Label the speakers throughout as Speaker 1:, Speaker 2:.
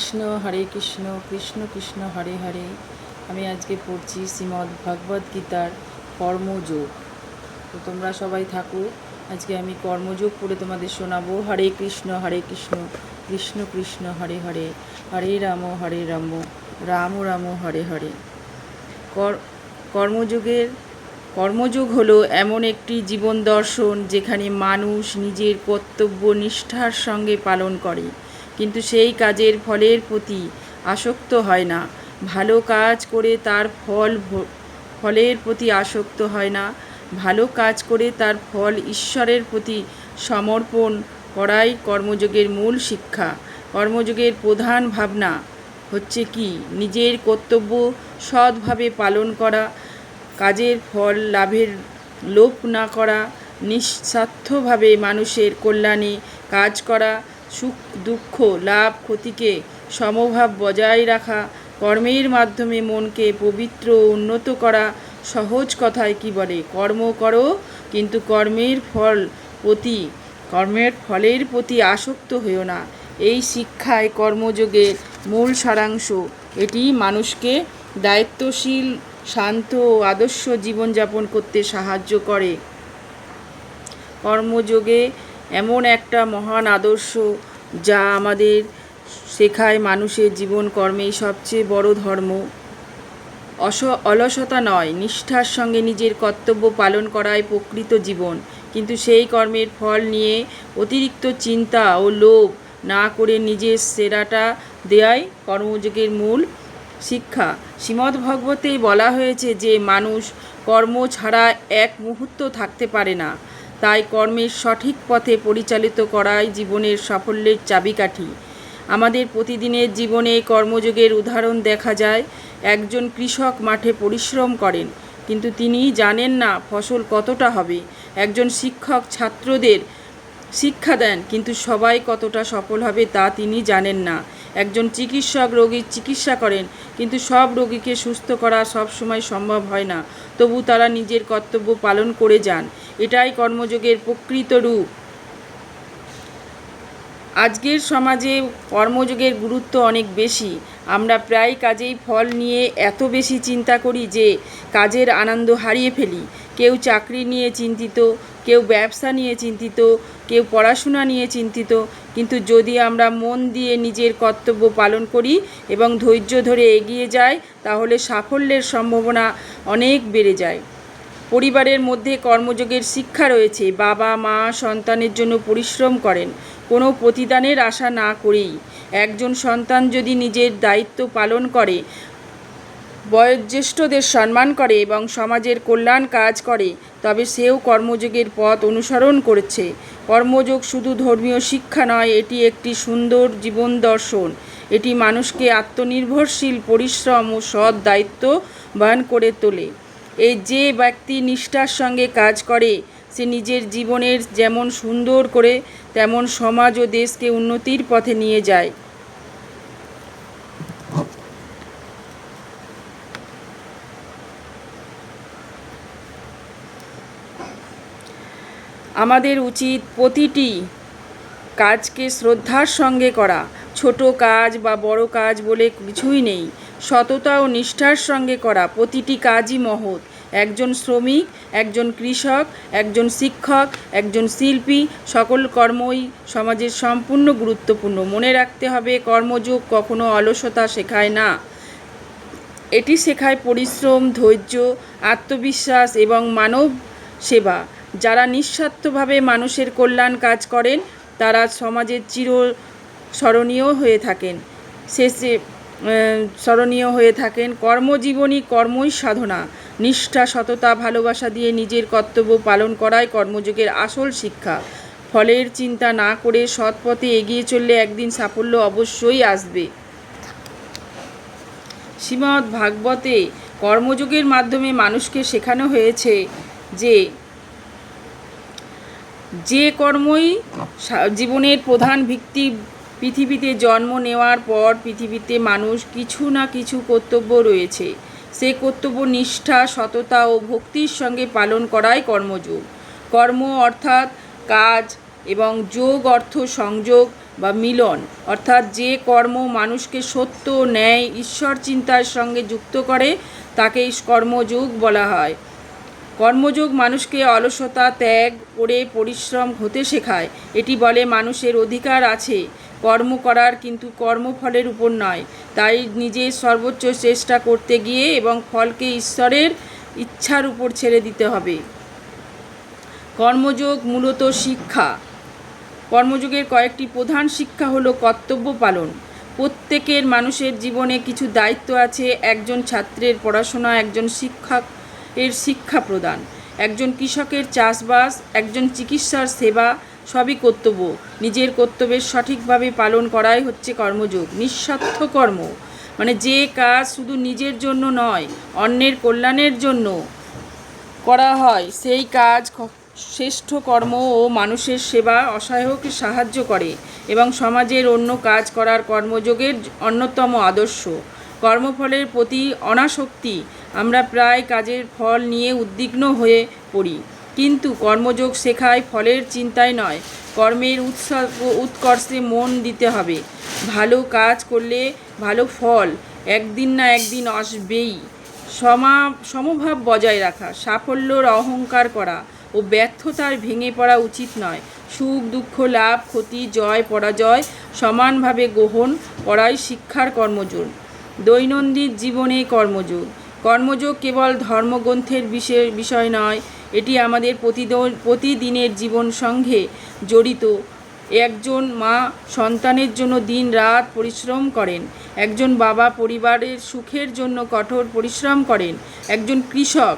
Speaker 1: হরে কৃষ্ণ কৃষ্ণ কৃষ্ণ হরে হরে। আমি আজকে পড়ছি শ্রীমদ্ ভগবদ গীতার কর্মযোগ। তো তোমরা সবাই থাকো, আজকে আমি কর্মযোগ পড়ে তোমাদের শোনাবো। হরে কৃষ্ণ কৃষ্ণ কৃষ্ণ হরে হরে, হরে রাম রাম রাম হরে হরে। কর্মযোগ হলো এমন একটি জীবন দর্শন যেখানে মানুষ নিজের কর্তব্য নিষ্ঠার সঙ্গে পালন করে, কিন্তু সেই কাজের ফলের প্রতি আসক্ত হয় না। ভালো কাজ করে তার ফলের প্রতি আসক্ত হয় না। ভালো কাজ করে তার ফল ঈশ্বরের প্রতি সমর্পণ করাই কর্মযোগের মূল শিক্ষা। কর্মযোগের প্রধান ভাবনা হচ্ছে কি? নিজের কর্তব্য সৎভাবে পালন করা, কাজের ফল লাভের লোভ না করা, নিঃস্বার্থভাবে মানুষের কল্যাণে কাজ করা, সুখ দুঃখ লাভ ক্ষতিকে সমভাব বজায় রাখা, কর্মের মাধ্যমে মনকে পবিত্র উন্নত করা। সহজ কথায় কি বলে? কর্ম করো, কিন্তু কর্মের ফলের প্রতি আসক্ত হইও না। এই শিক্ষায় কর্মযোগের মূল সারাংশ। এটি মানুষকে দায়িত্বশীল, শান্ত ও আদর্শ জীবনযাপন করতে সাহায্য করে। কর্মযোগে এমন একটা মহান আদর্শ যা আমাদের শেখায় মানুষের জীবন কর্মেই সবচেয়ে বড় ধর্ম অলসতা নয়, নিষ্ঠার সঙ্গে নিজের কর্তব্য পালন করাই প্রকৃত জীবন। কিন্তু সেই কর্মের ফল নিয়ে অতিরিক্ত চিন্তা ও লোভ না করে নিজের সেরাটা দেয়াই কর্মযোগের মূল শিক্ষা। শ্রীমদ্ ভগবতে বলা হয়েছে যে মানুষ কর্ম ছাড়া এক মুহূর্ত থাকতে পারে না। তাই কর্মের সঠিক পথে পরিচালিত করাই জীবনের সাফল্যের চাবিকাঠি। আমাদের প্রতিদিনের জীবনে কর্মযোগের উদাহরণ দেখা যায়। একজন কৃষক মাঠে পরিশ্রম করেন, কিন্তু তিনি জানেন না ফসল কতটা হবে। একজন শিক্ষক ছাত্রদের শিক্ষা দেন, কিন্তু সবাই কতটা সফল হবে তা তিনি জানেন না। একজন চিকিৎসক রোগীর চিকিৎসা করেন, কিন্তু সব রোগীকে সুস্থ করা সবসময় সম্ভব হয় না। তবু তারা নিজের কর্তব্য পালন করে যান। এটাই কর্মযোগের প্রকৃত রূপ। আজকের সমাজে কর্মযোগের গুরুত্ব অনেক বেশি। আমরা প্রায় কাজেই ফল নিয়ে এত বেশি চিন্তা করি যে কাজের আনন্দ হারিয়ে ফেলি। কেউ চাকরি নিয়ে চিন্তিত, কেউ ব্যবসা নিয়ে চিন্তিত, কেউ পড়াশোনা নিয়ে চিন্তিত। কিন্তু যদি আমরা মন দিয়ে নিজের কর্তব্য পালন করি এবং ধৈর্য ধরে এগিয়ে যাই, তাহলে সাফল্যের সম্ভাবনা অনেক বেড়ে যায়। পরিবারের মধ্যে কর্মযোগের শিক্ষা রয়েছে। বাবা মা সন্তানের জন্য পরিশ্রম করেন, কোনো প্রতিদানের আশা না করেই। একজন সন্তান যদি নিজের দায়িত্ব পালন করে, বয়োজ্যেষ্ঠদের সম্মান করে এবং সমাজের কল্যাণ কাজ করে, তবে সেও কর্মযোগের পথ অনুসরণ করেছে। কর্মযোগ শুধু ধর্মীয় শিক্ষা নয়, এটি একটি সুন্দর জীবন দর্শন। এটি মানুষকে আত্মনির্ভরশীল, পরিশ্রম ও সৎ দায়িত্ববান করে তোলে। যে ব্যক্তি নিষ্ঠার সঙ্গে কাজ করে, সে নিজের জীবনের যেমন সুন্দর করে, তেমন সমাজ ও দেশকে উন্নতির পথে নিয়ে যায়। আমাদের উচিত প্রতিটি কাজকে শ্রদ্ধার সঙ্গে করা। ছোট কাজ বা বড় কাজ বলে কিছুই নেই। সততা ও নিষ্ঠার সঙ্গে করা প্রতিটি কাজই মহৎ। একজন শ্রমিক, একজন কৃষক, একজন শিক্ষক, একজন শিল্পী, সকল কর্মই সমাজের সম্পূর্ণ গুরুত্বপূর্ণ। মনে রাখতে হবে, কর্মযোগ কখনো অলসতা শেখায় না। এটি শেখায় পরিশ্রম, ধৈর্য, আত্মবিশ্বাস এবং মানব সেবা। যারা নিঃস্বার্থভাবে মানুষের কল্যাণ কাজ করেন, তারা সমাজের স্মরণীয় হয়ে থাকেন। কর্মজীবনী কর্মই সাধনা। নিষ্ঠা, সততা, ভালোবাসা দিয়ে নিজের কর্তব্য পালন করাই কর্মযোগের আসল শিক্ষা। ফলের চিন্তা না করে সৎ পথে এগিয়ে চললে একদিন সাফল্য অবশ্যই আসবে। শ্রীমদ্ ভাগবতে কর্মযোগের মাধ্যমে মানুষকে শেখানো হয়েছে যে কর্মই জীবনের প্রধান ভিত্তি। পৃথিবীতে জন্ম নেওয়ার পর পৃথিবীতে মানুষ কিছু না কিছু কর্তব্য রয়েছে। সে কর্তব্য নিষ্ঠা, সততা ও ভক্তির সঙ্গে পালন করাই কর্মযোগ। কর্ম অর্থাৎ কাজ এবং যোগ অর্থ সংযোগ। বা মিলন, অর্থাৎ যে কর্ম মানুষকে সত্য, ন্যায়, ঈশ্বর চিন্তার সঙ্গে যুক্ত করে তাকেই কর্মযোগ বলা হয়। কর্মযোগ মানুষকে অলসতা ত্যাগ করে পরিশ্রম হতে শেখায়। এটি বলে মানুষের অধিকার আছে কর্ম করার, কিন্তু কর্মফলের উপর নয়। তাই নিজের সর্বোচ্চ চেষ্টা করতে গিয়ে এবং ফলকে ঈশ্বরের ইচ্ছার উপর ছেড়ে দিতে হবে। কর্মযোগ মূলত শিক্ষা। কর্মযোগের কয়েকটি প্রধান শিক্ষা হলো কর্তব্য পালন। প্রত্যেকের মানুষের জীবনে কিছু দায়িত্ব আছে। একজন ছাত্রের পড়াশোনা, একজন শিক্ষকের শিক্ষা প্রদান, একজন কৃষকের চাষবাস, একজন চিকিৎসার সেবা, সবই কর্তব্য। নিজের কর্তব্যের সঠিকভাবে পালন করাই হচ্ছে কর্মযোগ। নিঃস্বার্থ কর্ম মানে যে কাজ শুধু নিজের জন্য নয়, অন্যের কল্যাণের জন্য করা হয়, সেই কাজ শ্রেষ্ঠ কর্ম ও মানুষের সেবা, অসহায়কে সাহায্য করে এবং সমাজের অন্য কাজ করার কর্মযোগের অন্যতম আদর্শ। কর্মফলের প্রতি অনাসক্তি। আমরা প্রায় কাজের ফল নিয়ে উদ্বিগ্ন হয়ে পড়ি, কিন্তু কর্মযোগ শেখায় ফলের চিন্তায় নয়, কর্মের উৎকর্ষে মন দিতে হবে। ভালো কাজ করলে ভালো ফল একদিন না একদিন আসবেই। সমভাব বজায় রাখা, সাফল্যর অহংকার করা ও ব্যর্থতার ভেঙে পড়া উচিত নয়। সুখ দুঃখ, লাভ ক্ষতি, জয় পরাজয় সমানভাবে গ্রহণ করাই শিক্ষার কর্মযোগ। দৈনন্দিন জীবনে কর্মযোগ। কর্মযোগ কেবল ধর্মগ্রন্থের বিষয় নয়, এটি আমাদের প্রতিদিনের জীবন সঙ্গে জড়িত। একজন মা সন্তানের জন্য দিন রাত পরিশ্রম করেন, একজন বাবা পরিবারের সুখের জন্য কঠোর পরিশ্রম করেন, একজন কৃষক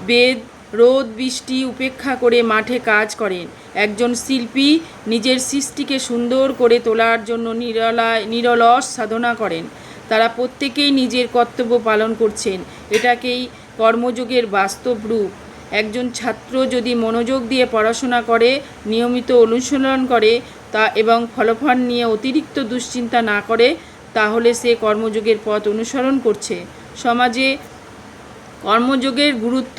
Speaker 1: বেদ রোদ বৃষ্টি উপেক্ষা করে মাঠে কাজ করেন, একজন শিল্পী নিজের সৃষ্টিকে সুন্দর করে তোলার জন্য নিরলস সাধনা করেন। তারা প্রত্যেকেই নিজের কর্তব্য পালন করছেন। এটাকেই কর্মযোগের বাস্তব রূপ। একজন ছাত্র যদি মনোযোগ দিয়ে পড়াশোনা করে, নিয়মিত অনুশীলন করে এবং ফলাফল নিয়ে অতিরিক্ত দুশ্চিন্তা না করে, তাহলে সে কর্মযোগের পথ অনুসরণ করছে। সমাজে কর্মযোগের গুরুত্ব।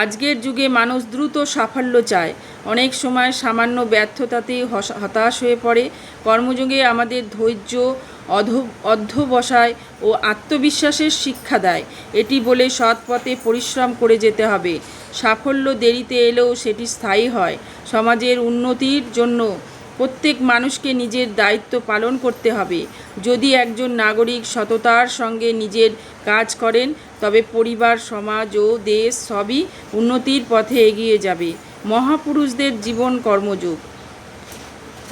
Speaker 1: আজকের যুগে মানুষ দ্রুত সাফল্য চায়, অনেক সময় সামান্য ব্যর্থতাতেই হতাশ হয়ে পড়ে। কর্মযোগে আমাদের ধৈর্য, অধ্যবসায় ও আত্মবিশ্বাসের শিক্ষা দেয়। এটি বলে সৎ পথে পরিশ্রম করে যেতে হবে। সাফল্য দেরিতে এলেও সেটি স্থায়ী হয়। সমাজের উন্নতির জন্য প্রত্যেক মানুষকে নিজের দায়িত্ব পালন করতে হবে। যদি একজন নাগরিক সততার সঙ্গে নিজের কাজ করেন, তবে পরিবার, সমাজ ও দেশ সবই উন্নতির পথে এগিয়ে যাবে। মহাপুরুষদের জীবন কর্মযোগ।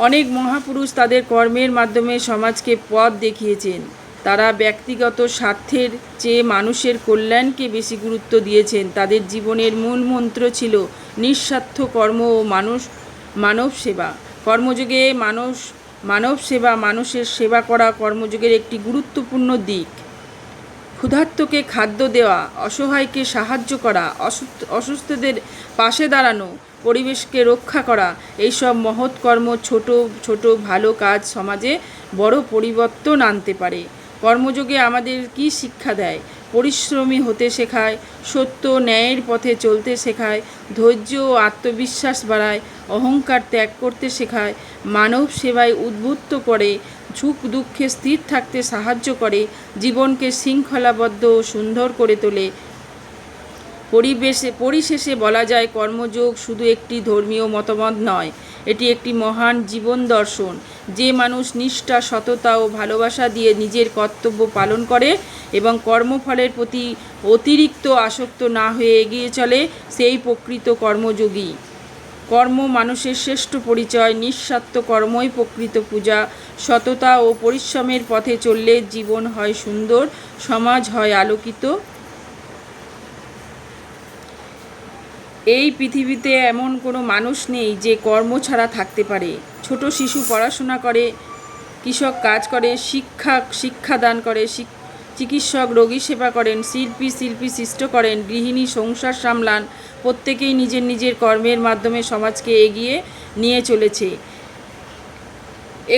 Speaker 1: অনেক মহাপুরুষ তাদের কর্মের মাধ্যমে সমাজকে পথ দেখিয়েছেন। তারা ব্যক্তিগত স্বার্থের চেয়ে মানুষের কল্যাণকে বেশি গুরুত্ব দিয়েছেন। তাদের জীবনের মূল মন্ত্র ছিল নিঃস্বার্থ কর্ম ও মানব সেবা। কর্মযোগে মানব সেবা, মানুষের সেবা করা কর্মযোগের একটি গুরুত্বপূর্ণ দিক। ক্ষুধার্তকে খাদ্য দেওয়া, অসহায়কে সাহায্য করা, অসুস্থদের পাশে দাঁড়ানো, পরিবেশকে রক্ষা করা, এইসব মহৎ কর্ম, ছোট ছোট ভালো কাজ সমাজে বড় পরিবর্তন আনতে পারে। কর্মযোগে আমাদের কি শিক্ষা দেয়? পরিশ্রমী হতে শেখায়, সত্য ন্যায়ের পথে চলতে শেখায়, ধৈর্য ও আত্মবিশ্বাস বাড়ায়, অহংকার ত্যাগ করতে শেখায়, মানব সেবায় উদ্বুদ্ধ করে, সুখ দুঃখে স্থির থাকতে সাহায্য করে, জীবনকে শৃঙ্খলাবদ্ধ ও সুন্দর করে তোলে। পরিশেষে বলা যায়, কর্মযোগ শুধু একটি ধর্মীয় মতবাদ নয়, এটি একটি মহান জীবন দর্শন। যে মানুষ নিষ্ঠা, সততা ও ভালোবাসা দিয়ে নিজের কর্তব্য পালন করে এবং কর্মফলের প্রতি অতিরিক্ত আসক্ত না হয়ে এগিয়ে চলে, সেই প্রকৃত কর্মযোগী। কর্ম মানুষের শ্রেষ্ঠ পরিচয়। নিঃস্বার্থ কর্মই প্রকৃত পূজা। সততা ও পরিশ্রমের পথে চললে জীবন হয় সুন্দর, সমাজ হয় আলোকিত। এই পৃথিবীতে এমন কোনো মানুষ নেই যে কর্ম ছাড়া থাকতে পারে। ছোট শিশু পড়াশোনা করে, কৃষক কাজ করে, শিক্ষাদান করে, চিকিৎসক রোগী সেবা করেন, শিল্পী সৃষ্ট করেন, গৃহিণী সংসার সামলান। প্রত্যেকেই নিজের নিজের কর্মের মাধ্যমে সমাজকে এগিয়ে নিয়ে চলেছে।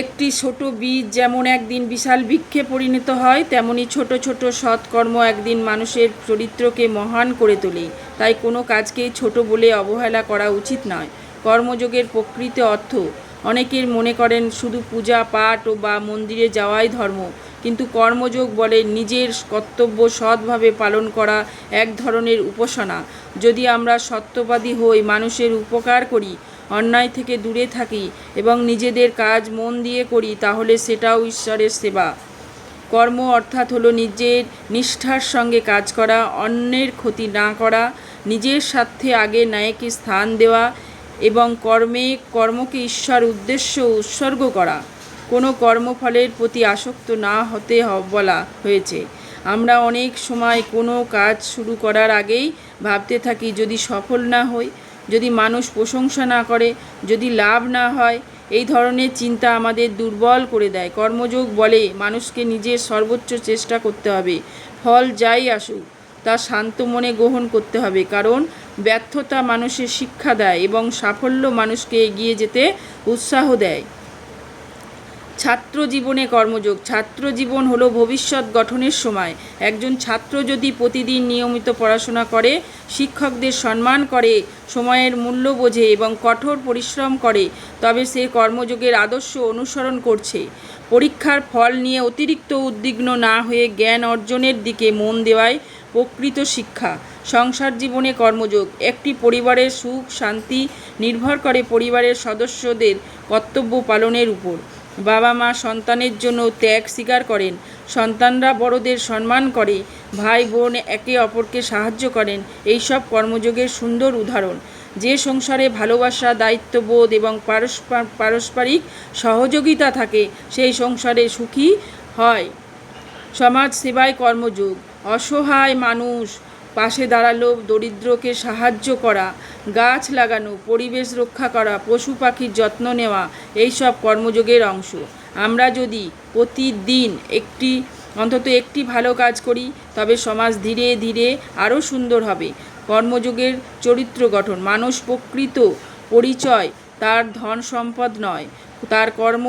Speaker 1: একটি ছোট বীজ যেমন একদিন বিশাল বৃক্ষে পরিণত হয়, তেমনি ছোট ছোট সৎকর্ম একদিন মানুষের চরিত্রকে মহান করে তোলে। তাই কোনো কাজকেই ছোট বলে অবহেলা করা উচিত নয়। কর্মযোগের প্রকৃত অর্থ অনেকের মনে করেন শুধু পূজা পাঠ বা মন্দিরে যাওয়াই ধর্ম, কিন্তু কর্মযোগ বলে নিজের কর্তব্য সৎভাবে পালন করা এক ধরনের উপাসনা। যদি আমরা সত্যবাদী হই, মানুষের উপকার করি, অন্যায় থেকে দূরে থাকি এবং নিজেদের কাজ মন দিয়ে করি, তাহলে সেটাও ঈশ্বরের সেবা। কর্ম অর্থাৎ হলো নিজের নিষ্ঠার সঙ্গে কাজ করা, অন্যের ক্ষতি না করা, নিজের স্বার্থে আগে ন্যায়কে স্থান দেওয়া এবং কর্মকে ঈশ্বর উদ্দেশ্য উৎসর্গ করা। কোনো কর্মফলের প্রতি আসক্ত না হতে বলা হয়েছে। আমরা অনেক সময় কোনো কাজ শুরু করার আগেই ভাবতে থাকি, যদি সফল না হই, যদি মানুষ প্রশংসা না করে, যদি লাভ না হয়। এই ধরনের চিন্তা আমাদের দুর্বল করে দেয়। কর্মযোগ বলে মানুষকে নিজের সর্বোচ্চ চেষ্টা করতে হবে, ফল যাই আসুক তা শান্ত মনে গ্রহণ করতে হবে, কারণ ব্যর্থতা মানুষের শিক্ষা দেয় এবং সাফল্য মানুষকে এগিয়ে যেতে উৎসাহ দেয়। ছাত্র জীবনে কর্মযোগ। ছাত্র জীবন হলো ভবিষ্যৎ গঠনের সময়। একজন ছাত্র যদি প্রতিদিন নিয়মিত পড়াশোনা করে, শিক্ষকদের সম্মান করে, সময়ের মূল্য বোঝে এবং কঠোর পরিশ্রম করে, তবে সে কর্মযোগের আদর্শ অনুসরণ করছে। পরীক্ষার ফল নিয়ে অতিরিক্ত উদ্বিগ্ন না হয়ে জ্ঞান অর্জনের দিকে মন দেওয়াই প্রকৃত শিক্ষা। সংসার জীবনে কর্মযোগ। একটি পরিবারের সুখ শান্তি নির্ভর করে পরিবারের সদস্যদের কর্তব্য পালনের উপর। বাবা মা সন্তানের জন্য ত্যাগ স্বীকার করেন, সন্তানরা বড়দের সম্মান করে, ভাই বোন একে অপরকে সাহায্য করেন। এইসব কর্মযোগের সুন্দর উদাহরণ। যে সংসারে ভালোবাসা, দায়িত্ববোধ এবং পারস্পরিক সহযোগিতা থাকে, সেই সংসারে সুখী হয়। সমাজ সেবায় কর্মযোগ। অসহায় মানুষ পাশে দাঁড়ালো, দরিদ্রকে সাহায্য করা, গাছ লাগানো, পরিবেশ রক্ষা করা, পশু পাখির যত্ন নেওয়া, এইসব কর্মযোগের অংশ। আমরা যদি প্রতিদিন অন্তত একটি ভালো কাজ করি, তবে সমাজ ধীরে ধীরে আরও সুন্দর হবে। কর্মযোগের চরিত্র গঠন। মানুষ প্রকৃত পরিচয় তার ধন সম্পদ নয়, তার কর্ম।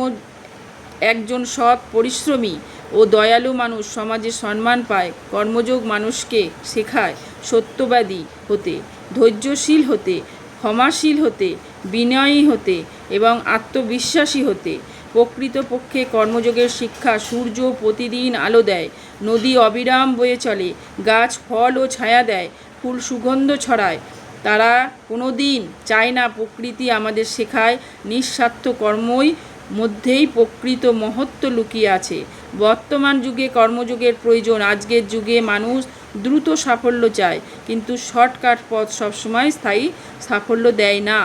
Speaker 1: একজন সৎ, পরিশ্রমী ও দয়ালু মানুষ সমাজে সম্মান পায়। কর্মযোগ মানুষকে শেখায় সত্যবাদী হতে, ধৈর্যশীল হতে, ক্ষমাশীল হতে, বিনয়ী হতে এবং আত্মবিশ্বাসী হতে। প্রকৃতপক্ষে কর্মযোগের শিক্ষা। সূর্য প্রতিদিন আলো দেয়, নদী অবিরাম বয়ে চলে, গাছ ফল ও ছায়া দেয়, ফুল সুগন্ধ ছড়ায়। তারা কোনো দিন চায় না। প্রকৃতি আমাদের শেখায় নিঃস্বার্থ কর্মই মধ্যেই প্রকৃত মহত্ব লুকিয়ে আছে। বর্তমান যুগে কর্মযোগের প্রয়োজন। আজকের যুগে মানুষ দ্রুত সাফল্য চায়, কিন্তু শর্টকাট পথ সবসময় স্থায়ী সাফল্য দেয় না।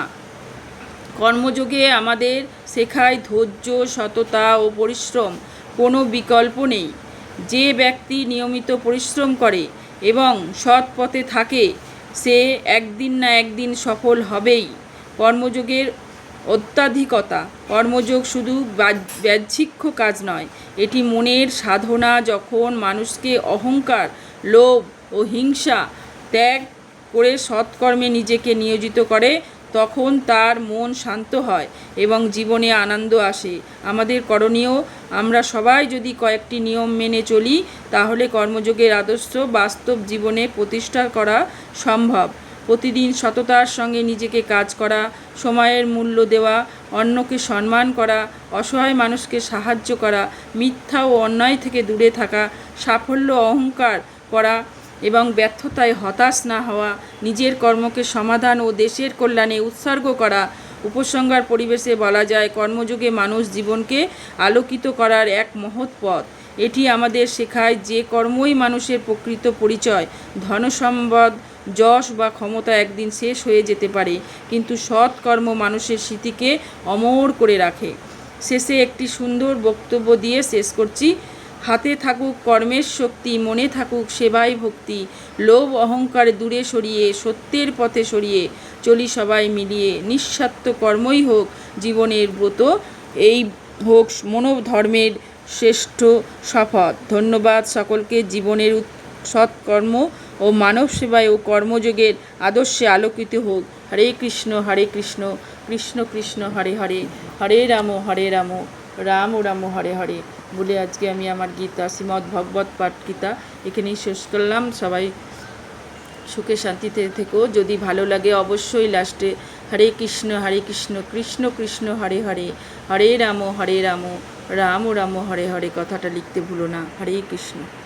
Speaker 1: কর্মযোগে আমাদের শেখায় ধৈর্য, সততা ও পরিশ্রম। কোনো বিকল্প নেই। যে ব্যক্তি নিয়মিত পরিশ্রম করে এবং সৎ পথে থাকে, সে একদিন না একদিন সফল হবেই। কর্মযোগের অত্যাধিকতা। কর্মযোগ শুধু বাহ্যিক কাজ নয়, এটি মনের সাধনা। যখন মানুষকে অহংকার, লোভ ও হিংসা ত্যাগ করে সৎকর্মে নিজেকে নিয়োজিত করে, তখন তার মন শান্ত হয় এবং জীবনে আনন্দ আসে। আমাদের করণীয়, আমরা সবাই যদি কয়েকটি নিয়ম মেনে চলি, তাহলে কর্মযোগের আদর্শ বাস্তব জীবনে প্রতিষ্ঠা করা সম্ভব। প্রতিদিন সততার সঙ্গে নিজেকে কাজ করা, সময়ের মূল্য দেওয়া, অন্যকে সম্মান করা, অসহায় মানুষকে সাহায্য করা, মিথ্যা ও অন্যায় থেকে দূরে থাকা, সাফল্য অহংকার করা এবং ব্যর্থতায় হতাশ না হওয়া, নিজের কর্মকে সমাধান ও দেশের কল্যাণে উৎসর্গ করা। উপসংহার পরিবেশে বলা যায়, কর্মযোগে মানুষ জীবনকে আলোকিত করার এক মহৎ পথ। এটি আমাদের শেখায় যে কর্মই মানুষের প্রকৃত পরিচয়। ধনসম্পদ, যশ বা ক্ষমতা একদিন শেষ হয়ে যেতে পারে, কিন্তু সৎ কর্ম মানুষের স্মৃতিকে অমর করে রাখে। শেষে একটি সুন্দর বক্তব্য দিয়ে শেষ করছি। হাতে থাকুক কর্মের শক্তি, মনে থাকুক সেবায় ভক্তি, লোভ অহংকার দূরে সরিয়ে সত্যের পথে সরিয়ে চলি সবাই মিলিয়ে। নিঃস্বার্থ কর্মই হোক জীবনের ব্রত, এই হোক মনোধর্মের শ্রেষ্ঠ শপথ। ধন্যবাদ সকলকে। জীবনের সৎকর্ম ও মানব সেবায় ও কর্মযোগের আদর্শে আলোকিত হোক। হরে কৃষ্ণ কৃষ্ণ কৃষ্ণ হরে হরে, হরে রাম রাম রাম হরে হরে বলে আজকে আমি আমার গীতা শ্রীমদ্ ভগবত পাঠ গীতা এখানেই শেষ করলাম। সবাই সুখে শান্তিতে থেকো। যদি ভালো লাগে অবশ্যই লাস্টে হরে কৃষ্ণ কৃষ্ণ কৃষ্ণ হরে হরে, হরে রাম রাম রাম হরে হরে কথাটা লিখতে ভুলো না। হরে কৃষ্ণ।